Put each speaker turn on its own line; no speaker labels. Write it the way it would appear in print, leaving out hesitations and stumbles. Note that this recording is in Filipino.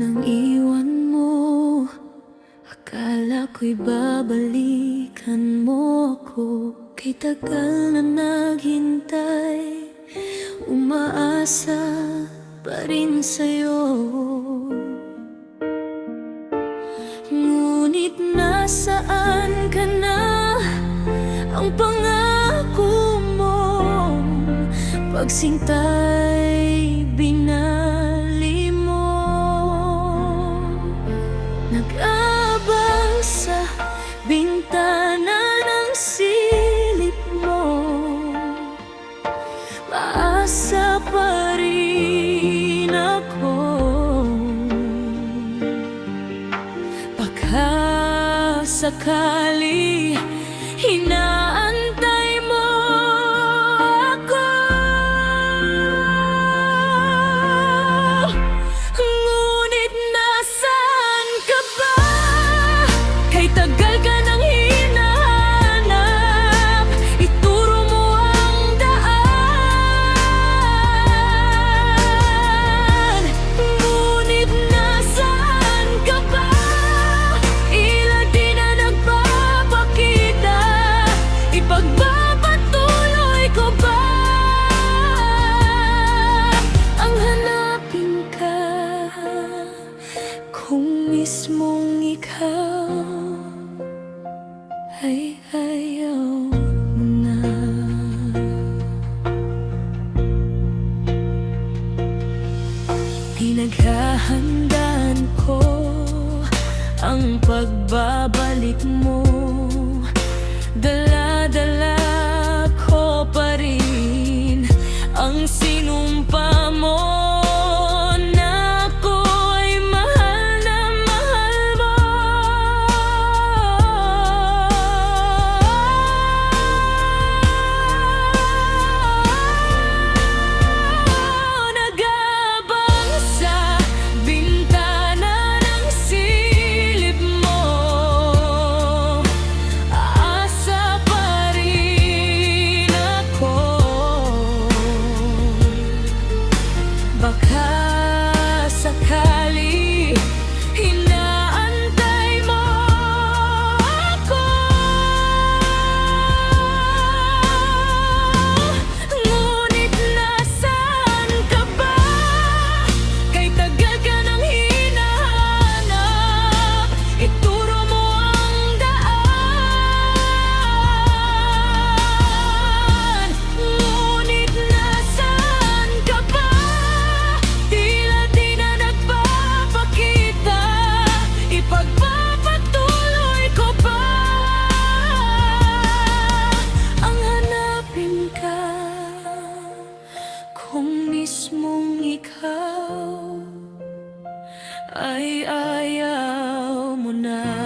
nang iwan mo, akala ko'y babalikan mo ako. Kay tagal na naghintay, umaasa pa rin sa'yo. Ngunit nasaan ka na? Ang pangako mo, pagsintay binali mo. Nag-abang sa bintana ng silip mo, maasa pa rin ako. Baka sakali inaantay mo ako, ngunit nasaan ka ba? Kay tagal ka nang hinahanap, ituro mo ang daan. Ngunit nasaan ka ba? Ilan di na nagpapakita, ipagpapatuloy ko ba ang hanapin ka kung mismong ikaw ay ayaw mo na? Pinaghahandaan ko ang pagbabalik mo, dala-dala ko pa rin ang sinumpa mo na ako'y mahal na mahal mo. Nag-abang sa bintana ng silip mo, aasa pa rin ako. Baka sakali inaantay mo ako, ngunit nasaan ka ba? Kay tagal ka nang hinahanap, ituro mo ang daan. Ngunit nasaan ka ba? Tila di na nagpapakita, ipagpapatuloy ko ba ang hanapin ka kung mismong ikaw ay ayaw mo na?